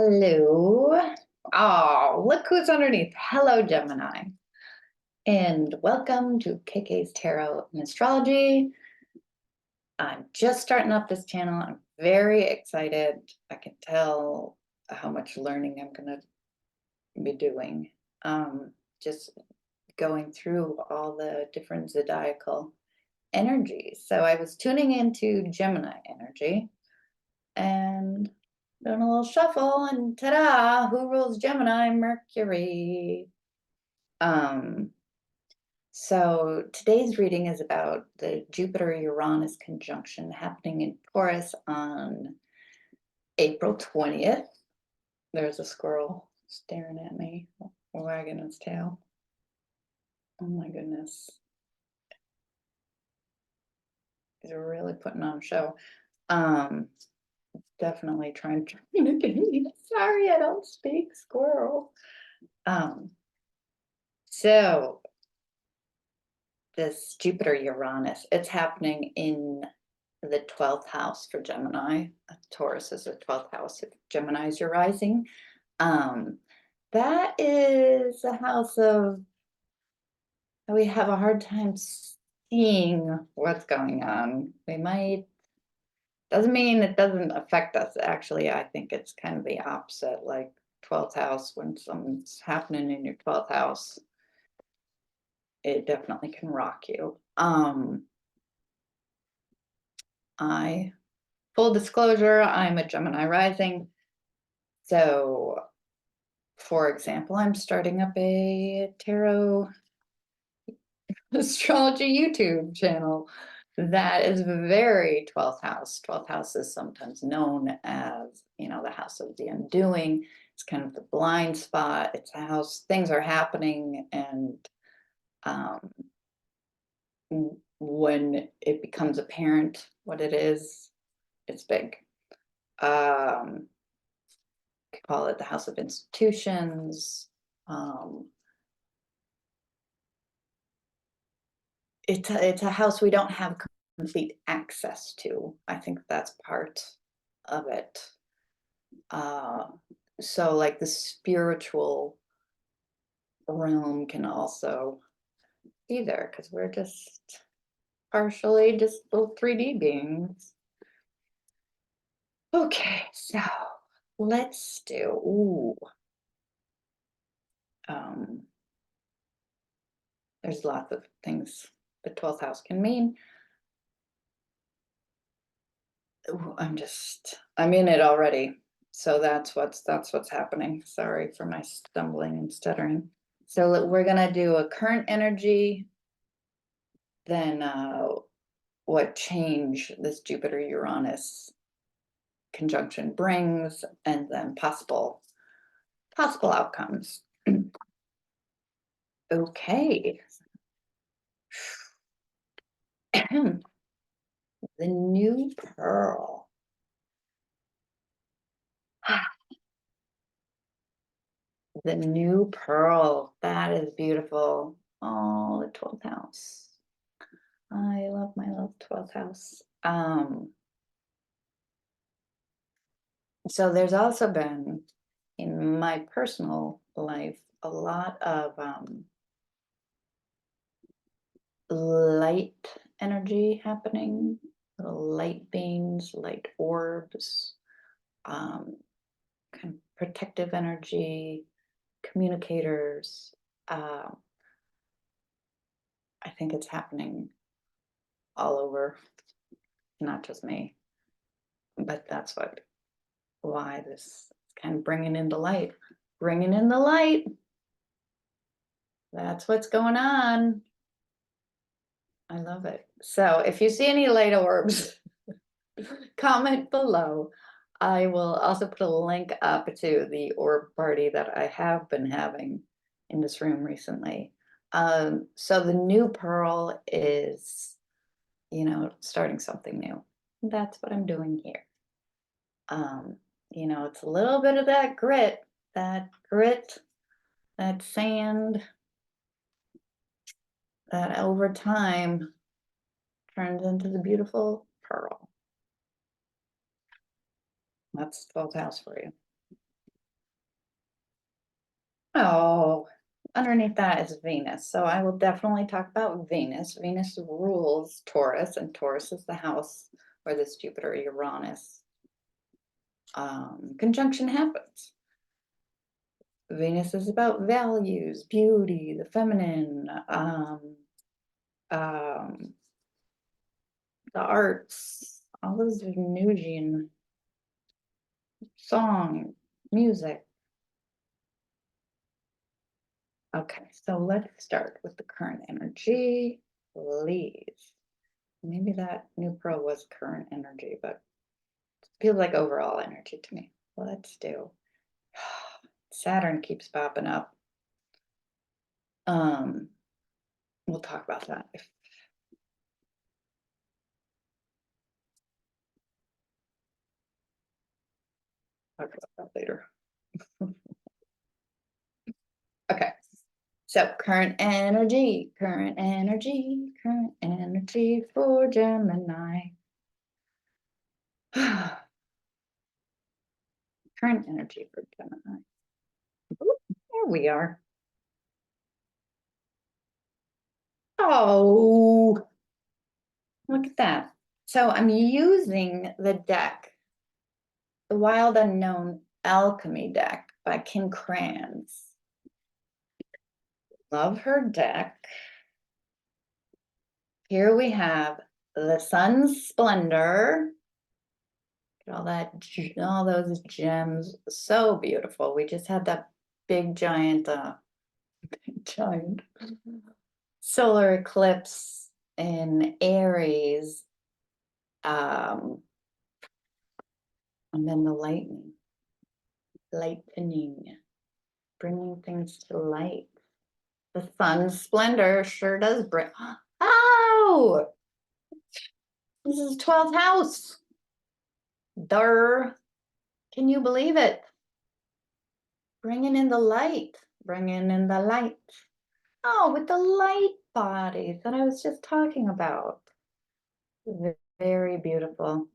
Hello. Oh, look who's underneath. Hello, Gemini. And welcome to KK's Tarot and Astrology. I'm just starting up this channel. I'm very excited. I can tell how much learning I'm going to be doing. Just going through all the different zodiacal energies. So I was tuning into Gemini energy and doing a little shuffle, and ta-da, who rules Gemini? Mercury. So today's reading is about the Jupiter-Uranus conjunction happening in Taurus on April 20th. There's a squirrel staring at me, wagging its tail. Oh my goodness. They're really putting on a show. Definitely trying to communicate. Sorry, I don't speak squirrel. So this Jupiter-Uranus, it's happening in the 12th house for Gemini. Taurus is the 12th house. If Gemini is your rising. That is a house of, we have a hard time seeing what's going on. We might, doesn't mean it doesn't affect us. Actually, I think it's kind of the opposite, like 12th house, when something's happening in your 12th house, it definitely can rock you. Full disclosure, I'm a Gemini rising. So, for example, I'm starting up a tarot astrology YouTube channel that is very 12th house. 12th house is sometimes known as, the house of the undoing. It's kind of the blind spot. It's a house, things are happening, and when it becomes apparent what it is, it's big. Call it the house of institutions. It's a house we don't have complete access to. I think that's part of it. So like the spiritual realm can also be there, because we're just partially just little 3D beings. Okay, so let's do, there's lots of things the 12th house can mean. Ooh, I'm in it already. So that's what's happening. Sorry for my stumbling and stuttering. So we're gonna do a current energy, then what change this Jupiter-Uranus conjunction brings, and then possible outcomes. Okay. The new pearl. The new pearl. That is beautiful. Oh, the 12th house. I love my little 12th house. So there's also been, in my personal life, a lot of light energy happening, little light beings, light orbs, kind of protective energy, communicators. I think it's happening all over, not just me, but that's why this is kind of bringing in the light. That's what's going on. I love it. So if you see any light orbs, comment below. I will also put a link up to the orb party that I have been having in this room recently. So the new pearl is, starting something new. That's what I'm doing here. It's a little bit of that grit, that sand, that over time turns into the beautiful pearl. That's 12th house for you. Oh, underneath that is Venus. So I will definitely talk about Venus. Venus rules Taurus, and Taurus is the house where this Jupiter Uranus conjunction happens. Venus is about values, beauty, the feminine, um, the arts, all those Venusian song, music. Okay, so let's start with the current energy, please. Maybe that new pro was current energy, but it feels like overall energy to me. Let's do. Saturn keeps popping up. Um, we'll talk about that if talk about that later. Okay. So current energy for Gemini. Current energy for Gemini. Ooh, there we are. Oh, look at that. So I'm using the deck, the Wild Unknown Alchemy deck by Kim Krans. Love her deck. Here we have the Sun's Splendor. All that, all those gems, so beautiful. We just had that big giant, giant solar eclipse in Aries, and then the lightening, bringing things to light. The sun's splendor sure does bring. Oh, this is 12th house. Durr. Can you believe it? Bringing in the light, bringing in the light. Oh, with the light bodies that I was just talking about. Very beautiful.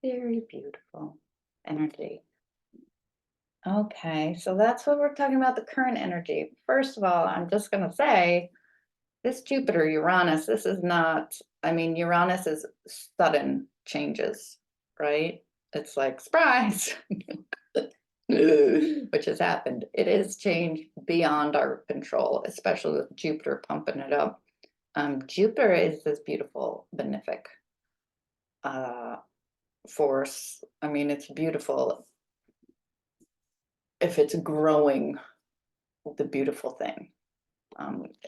Very beautiful energy. Okay, so that's what we're talking about, the current energy. First of all, I'm just going to say this Jupiter, Uranus, this is not, I mean, Uranus is sudden changes, right? It's like, surprise, which has happened. It is change beyond our control, especially with Jupiter pumping it up. Jupiter is this beautiful benefic force. I mean, it's beautiful if it's growing the beautiful thing.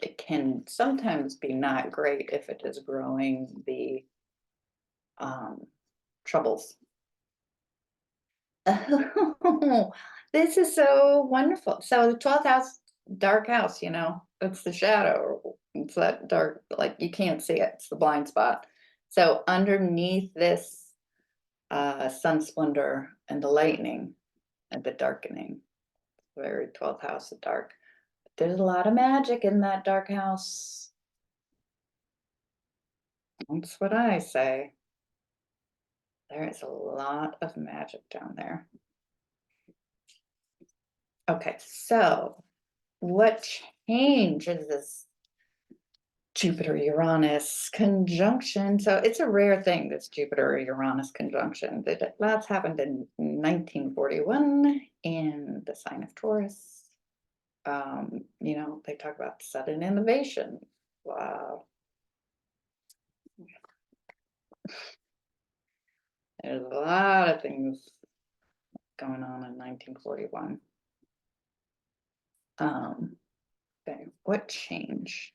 It can sometimes be not great if it is growing the troubles. Oh, this is so wonderful. So the 12th house, dark house, you know, it's the shadow. It's that dark, like you can't see it. It's the blind spot. So underneath this sun splendor and the lightning and the darkening, very 12th house of dark. There's a lot of magic in that dark house. That's what I say. There is a lot of magic down there. Okay, so what change is this Jupiter-Uranus conjunction? So it's a rare thing, this Jupiter-Uranus conjunction. That last happened in 1941 in the sign of Taurus. You know, they talk about sudden innovation. Wow. There's a lot of things going on in 1941. Okay, what change?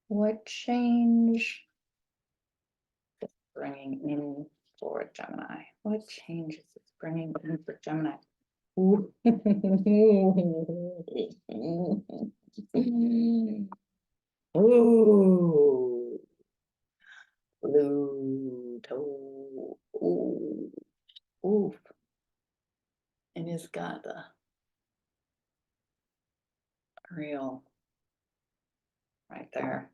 What change is bringing in for Gemini? What change is this bringing in for Gemini? Ooh. Ooh. Pluto. Ooh. Ooh. And it's got the real right there.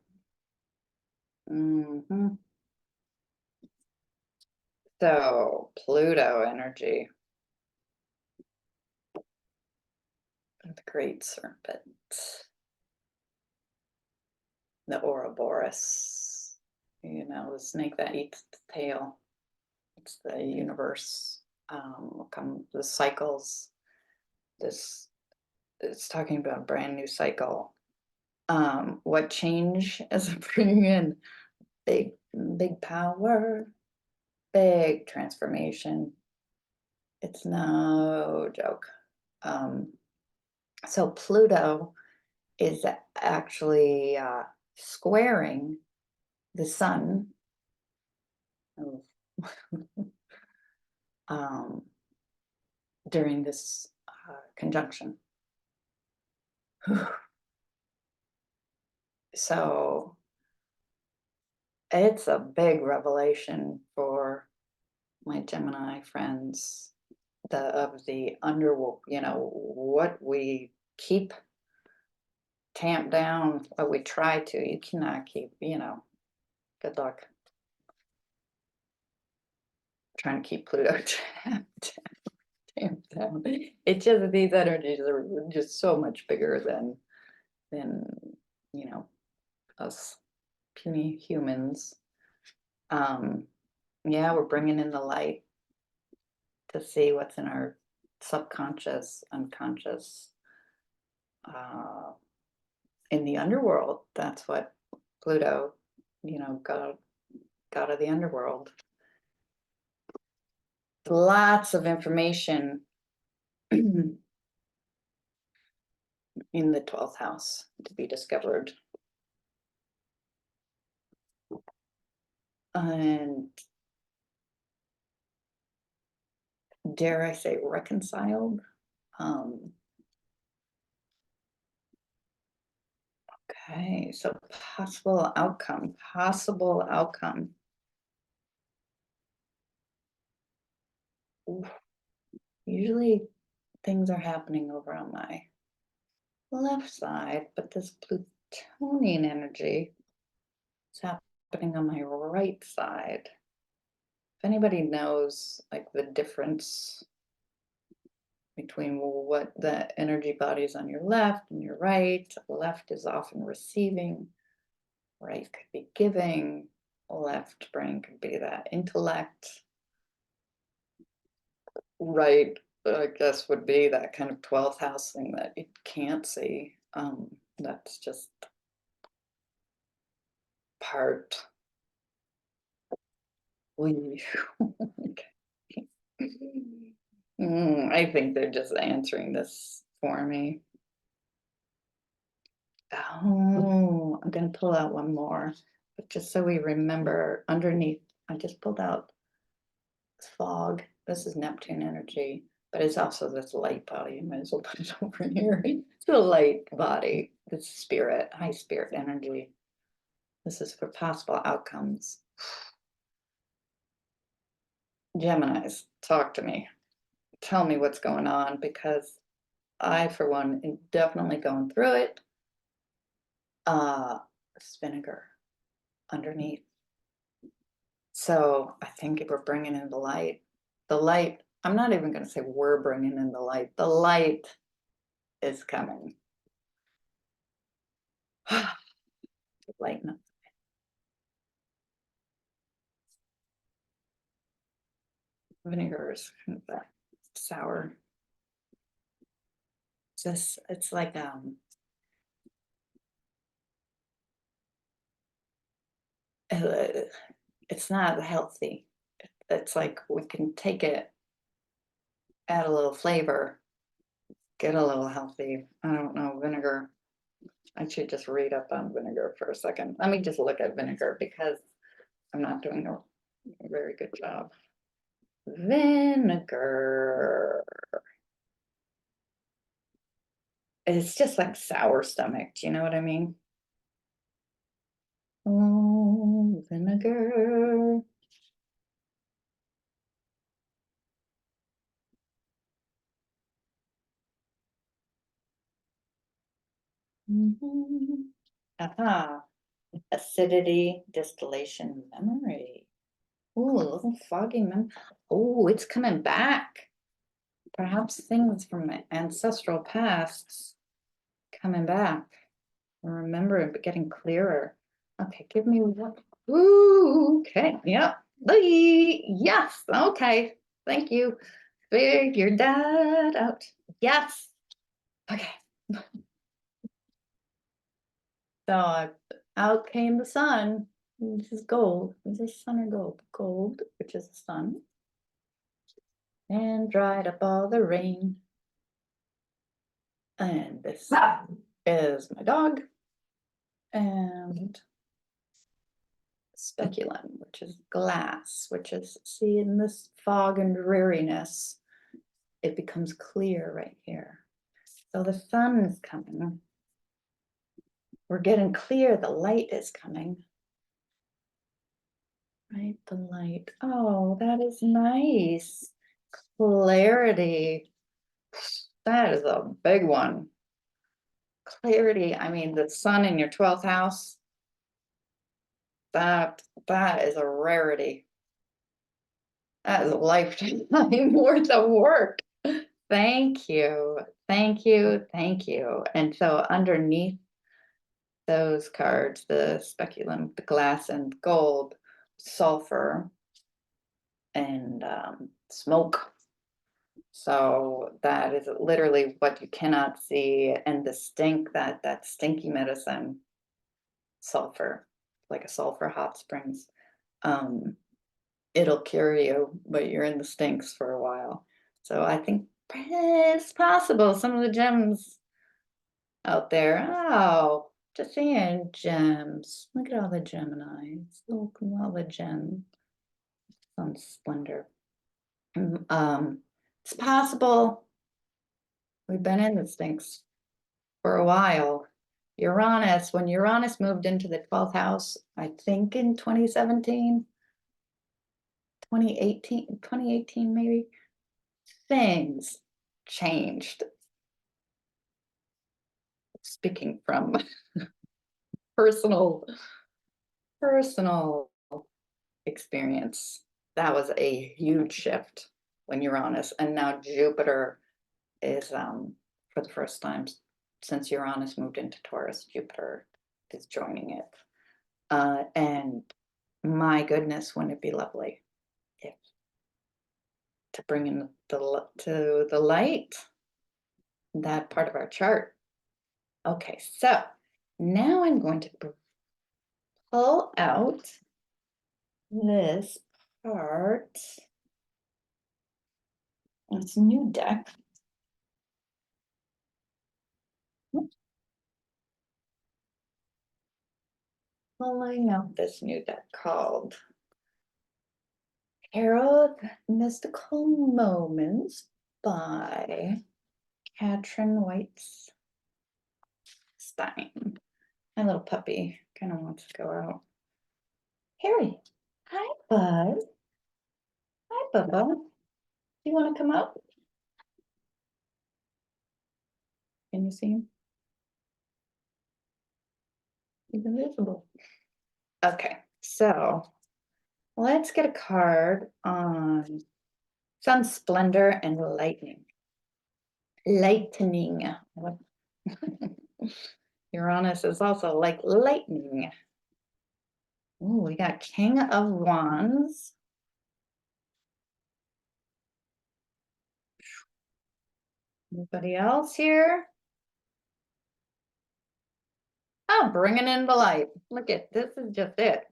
So Pluto energy. The great serpent, the Ouroboros, the snake that eats the tail. It's the universe. Come the cycles. This it's talking about a brand new cycle. What change is it bringing in? Big power, big transformation. It's no joke. So Pluto is actually squaring the sun um, during this conjunction. So it's a big revelation for my Gemini friends of the underworld, what we keep tamped down, what we try to, you cannot keep, good luck trying to keep Pluto tamped down. It's just these energies are just so much bigger than us puny humans. Yeah, we're bringing in the light to see what's in our subconscious, unconscious, in the underworld. That's what Pluto, god of the underworld. Lots of information in the 12th house to be discovered. And dare I say reconciled? Okay, so possible outcome. Ooh, usually things are happening over on my left side, but this Plutonian energy is happening on my right side. If anybody knows like the difference between what the energy bodies on your left and your right, left is often receiving, right could be giving, left brain could be that intellect, right I guess would be that kind of 12th house thing that you can't see. That's just part we I think they're just answering this for me. Oh, I'm going to pull out one more, but just so we remember, underneath, I just pulled out fog. This is Neptune energy, but it's also this light body. You might as well put it over here. It's a light body, it's spirit, high spirit energy. This is for possible outcomes. Geminis, talk to me. Tell me what's going on, because I, for one, am definitely going through it. This vinegar underneath. So I think if we're bringing in the light, I'm not even going to say we're bringing in the light is coming. Lighten up. Vinegar is kind of that sour. It's like it's not healthy. It's like we can take it, add a little flavor, get a little healthy. I don't know, vinegar. I should just read up on vinegar for a second. Let me just look at vinegar because I'm not doing a very good job. Vinegar. It's just like sour stomach. Do you know what I mean? Oh, vinegar. Aha. Acidity, distillation, memory. Ooh, a little foggy memory. Oh, it's coming back. perhaps things from my ancestral pasts coming back. Remember, but getting clearer. Okay, give me one. Ooh, okay, yep. Yes, okay. Thank you. Figure that out. Yes. Okay. So out came the sun. This is gold. Is this sun or gold? Gold, which is the sun. And dried up all the rain. And this is my dog. And speculum, which is glass, which is, see, in this fog and dreariness, it becomes clear right here. So the sun is coming. We're getting clear. The light is coming. Right, the light. Oh, that is nice. Clarity. That is a big one. Clarity. I mean, the sun in your 12th house, that is a rarity. That is a lifetime worth of work. Thank you. Thank you. Thank you. And so underneath those cards, the speculum, the glass and gold, sulfur, and smoke. So that is literally what you cannot see. And the stink, that stinky medicine, sulfur, like a sulfur hot springs. It'll cure you, but you're in the stinks for a while. So I think it's possible some of the gems out there. Oh, just saying gems. Look at all the Geminis. Look at all the gems. Some splendor. It's possible. We've been in the stinks for a while. Uranus, when Uranus moved into the 12th house, I think in 2017, 2018 maybe, things changed. Speaking from personal experience, that was a huge shift when Uranus, and now Jupiter is for the first time since Uranus moved into Taurus, Jupiter is joining it. And my goodness, wouldn't it be lovely if to bring in the light that part of our chart. Okay, so now I'm going to pull out this part. It's a new deck. Pulling out this new deck called Tarot of Mystical Moments by Katrin White Stein. My little puppy kind of wants to go out. Harry, hi, bud. Hi, Bubba. Do you want to come out? Can you see him? He's invisible. Okay, so let's get a card on sun splendor and lightning. Lightning. Uranus is also like lightning. Ooh, we got King of Wands. Anybody else here? Oh, bringing in the light. Look at this is just it.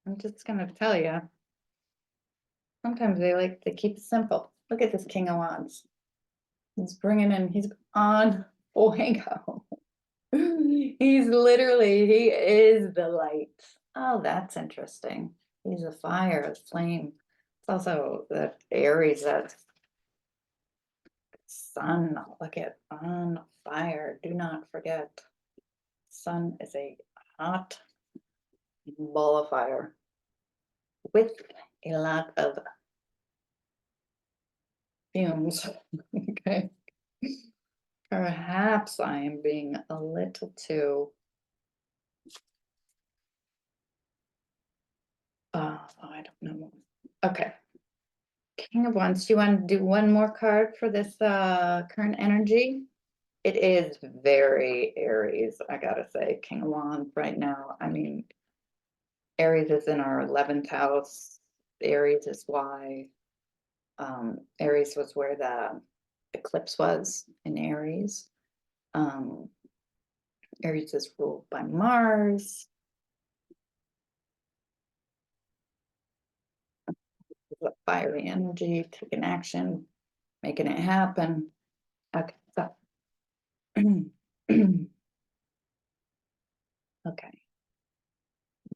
I'm just gonna tell you. Sometimes they like to keep it simple. Look at this King of Wands. He's bringing in. He's on fuego. He's literally. He is the light. Oh, that's interesting. He's a fire, a flame. It's also the Aries, that sun. Look at on fire. Do not forget. Sun is a hot ball of fire with a lot of fumes. Okay. Perhaps I am being a little too I don't know. Okay. King of Wands. Do you want to do one more card for this current energy? It is very Aries, I gotta say. King of Wands right now. I mean, Aries is in our 11th house. Aries is why Aries was where the eclipse was in Aries. Um, Aries is ruled by Mars. The fiery energy, taking action, making it happen. Okay, so okay,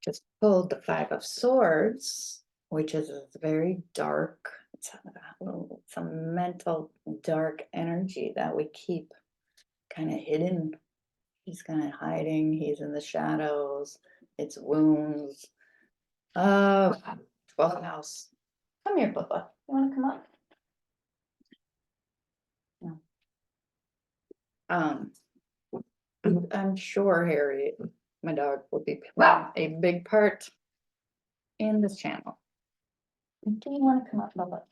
just pulled the Five of Swords, which is very dark. It's some mental dark energy that we keep kind of hidden. He's kind of hiding. He's in the shadows. It's wounds. 12th house. Come here, Bubba. You want to come up? No. Um, I'm sure Harry, my dog, will be playing a big part in this channel. Do you want to come up, Bubba?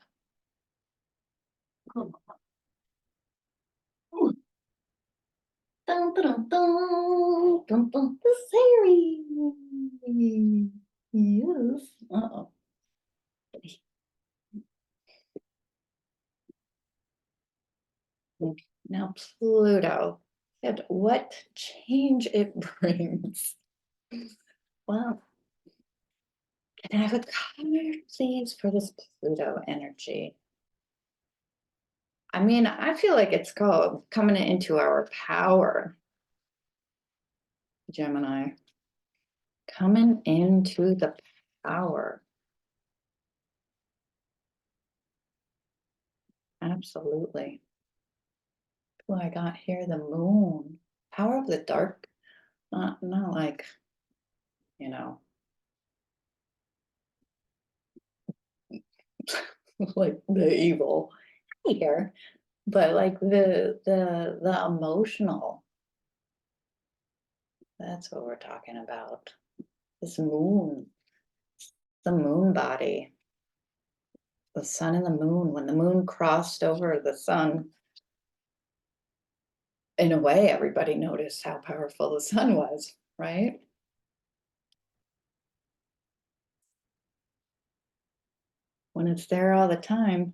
Come on. Dun, dun, dun, dun, dun, this is Harry. Yes. Uh-oh. Now Pluto. And what change it brings. Well, can I have a card, please, for this Pluto energy? I mean, I feel like it's called coming into our power, Gemini. Coming into the power. Absolutely. Oh, I got here the moon. Power of the dark. Not like, you know, like the evil here, but like the emotional. That's what we're talking about. This moon, the moon body, the sun and the moon. When the moon crossed over the sun, in a way, everybody noticed how powerful the sun was, right? When it's there all the time,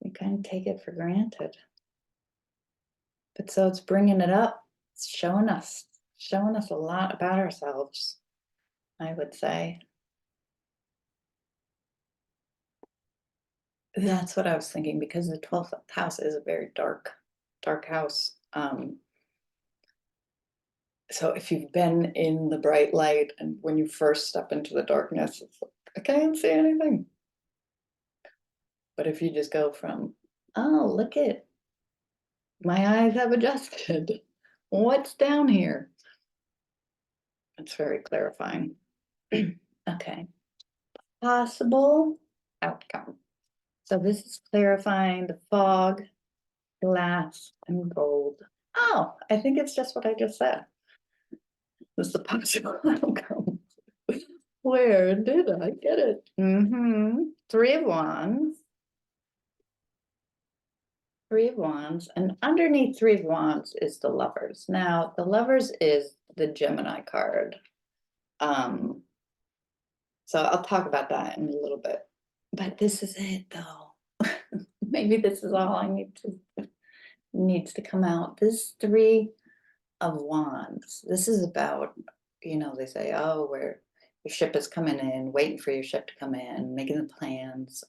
we kind of take it for granted. But so it's bringing it up, it's showing us a lot about ourselves, I would say. That's what I was thinking, because the 12th house is a very dark house. So if you've been in the bright light and when you first step into the darkness, it's like, I can't see anything. But if you just go from, oh, look at, my eyes have adjusted. What's down here? It's very clarifying. Okay. Possible outcome. So this is clarifying the fog, glass, and gold. Oh, I think it's just what I just said. This is the possible outcome. Where did I get it? Three of Wands. Three of Wands. And underneath Three of Wands is the Lovers. Now, the Lovers is the Gemini card. So I'll talk about that in a little bit. But this is it, though. Maybe this is all I needs to come out. This Three of Wands. This is about, they say, oh, where your ship is coming in, waiting for your ship to come in, making the plans.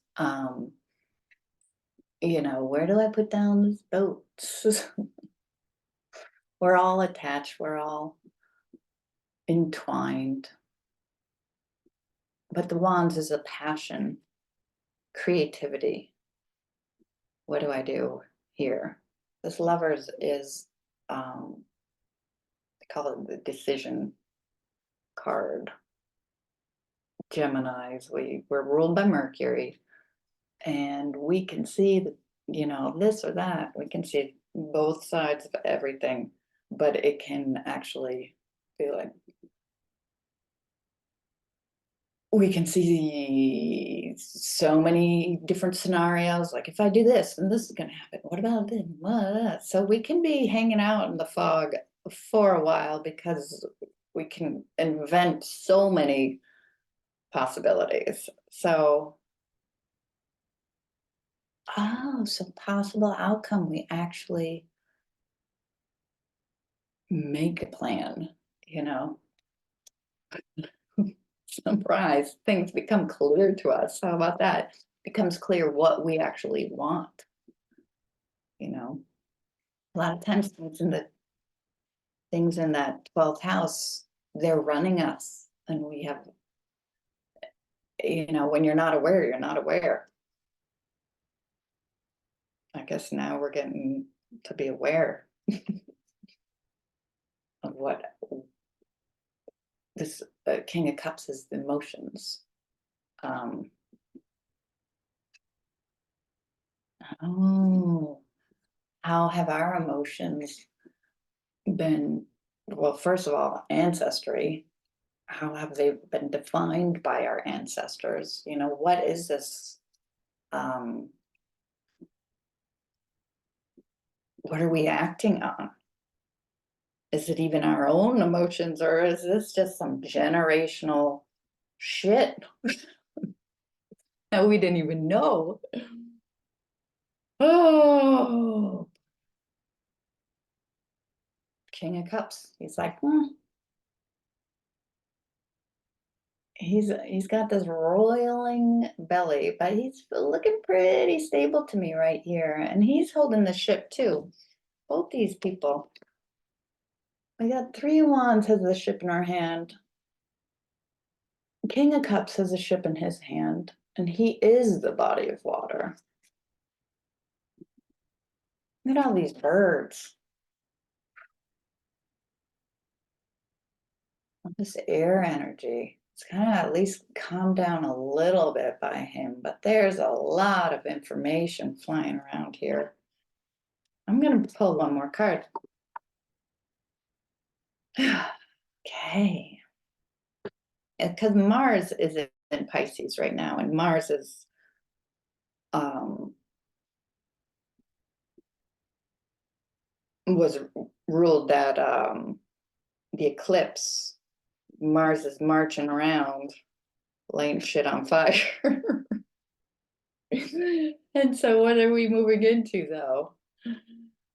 Where do I put down this boat? We're all attached, we're all entwined. But the Wands is a passion, creativity. What do I do here? This Lovers is, they call it the decision card. Geminis, we're ruled by Mercury, and we can see this or that. We can see both sides of everything, but it can actually be like, we can see so many different scenarios. Like, if I do this, then this is going to happen. What about this? So we can be hanging out in the fog for a while because we can invent so many possibilities. So, so possible outcome, we actually make a plan, you know. Surprise, things become clear to us. How about that? Becomes clear what we actually want, you know. A lot of times things in that 12th house, they're running us, and we have, you know, when you're not aware, you're not aware. I guess now we're getting to be aware of what this King of Cups is, the emotions. Oh, how have our emotions been? Well, first of all, ancestry. How have they been defined by our ancestors? You know, what is this? What are we acting on? Is it even our own emotions, or is this just some generational shit that we didn't even know? Oh, King of Cups. He's like, he's got this roiling belly, but he's looking pretty stable to me right here. And he's holding the ship too. Both these people. We got 3 wands has the ship in our hand. King of Cups has a ship in his hand, and he is the body of water. Look at all these birds. This air energy. It's kind of at least calmed down a little bit by him, but there's a lot of information flying around here. I'm going to pull one more card. Okay. Because Mars is in Pisces right now, and Mars is was ruled that the eclipse. Mars is marching around, laying shit on fire. And so what are we moving into, though?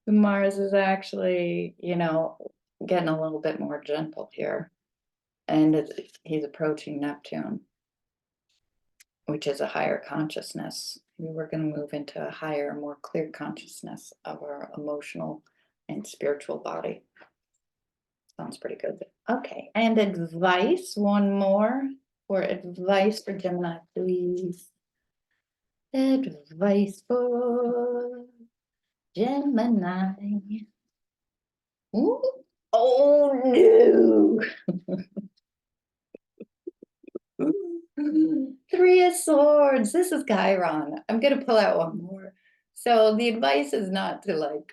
Mars is actually, you know, getting a little bit more gentle here. And he's approaching Neptune, which is a higher consciousness. We're going to move into a higher, more clear consciousness of our emotional and spiritual body. Sounds pretty good. Okay, and advice, one more for advice for Gemini, please. Advice for Gemini. Ooh. Oh no. 3 of Swords. This is Chiron. I'm gonna pull out one more. So the advice is not to like,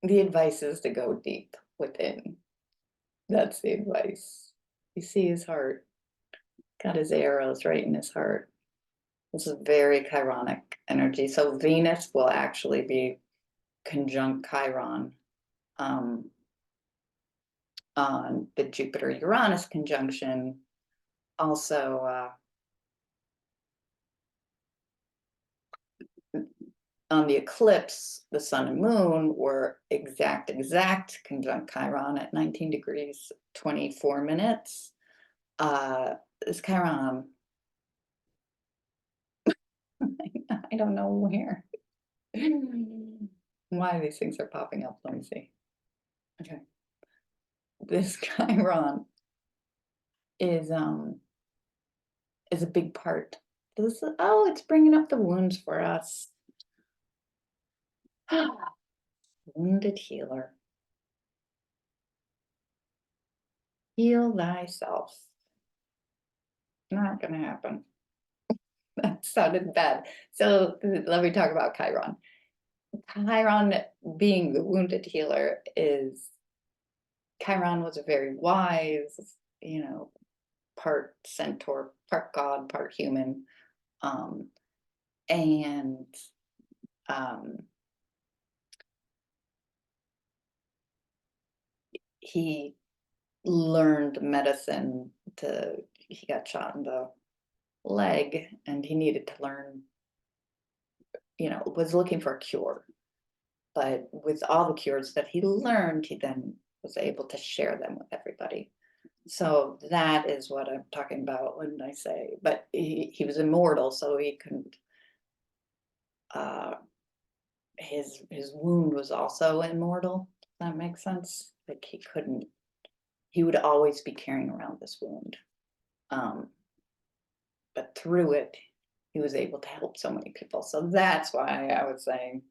the advice is to go deep within. That's the advice. You see his heart. Got his arrows right in his heart. This is very Chironic energy. So Venus will actually be conjunct Chiron on the Jupiter-Uranus conjunction. Also, on the eclipse, the sun and moon were exact conjunct Chiron at 19 degrees, 24 minutes. This Chiron, I don't know where. Why these things are popping up. Let me see. Okay. This Chiron is a big part. This is, oh, it's bringing up the wounds for us. Wounded healer. Heal thyself. Not gonna happen. That sounded bad. So let me talk about Chiron. Chiron, being the wounded healer, is Chiron was a very wise, you know, part centaur, part god, part human. And he learned medicine he got shot in the leg and he needed to learn, was looking for a cure. But with all the cures that he learned, he then was able to share them with everybody. So that is what I'm talking about when I say, but he was immortal, so he couldn't, his wound was also immortal. Does that make sense? Like he would always be carrying around this wound. But through it, he was able to help so many people. So that's why I was saying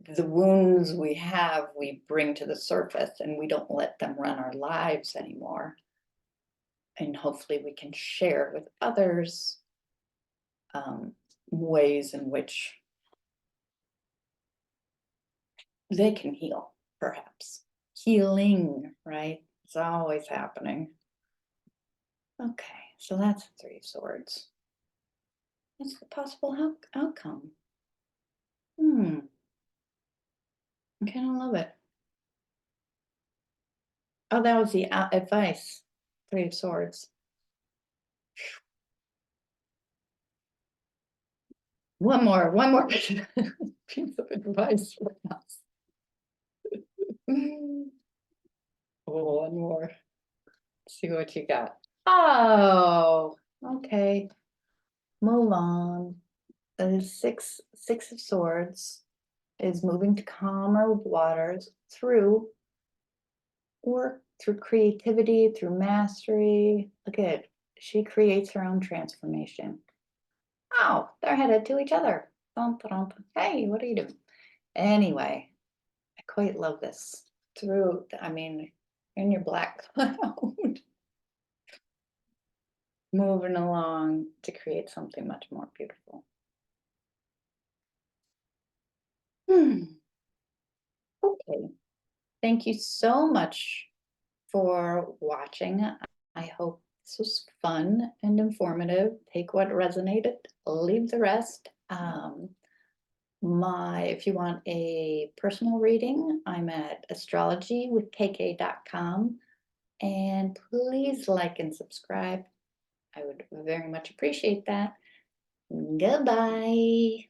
the wounds we have, we bring to the surface and we don't let them run our lives anymore. And hopefully we can share with others ways in which they can heal, perhaps. Healing, right? It's always happening. Okay, so that's the Three of Swords. What's the possible outcome? I kind of love it. Oh, that was the advice. Three of Swords. One more piece of advice for us. Oh, one more. Let's see what you got. Oh, okay. Move on. The six of Swords is moving to calmer waters through work, through creativity, through mastery. Look at it. She creates her own transformation. Oh, they're headed to each other. Hey, what are you doing? Anyway, I quite love this. In your black cloud, moving along to create something much more beautiful. Okay. Thank you so much for watching. I hope this was fun and informative. Take what resonated, leave the rest. If you want a personal reading, I'm at astrologywithkk.com. And please like and subscribe. I would very much appreciate that. Goodbye.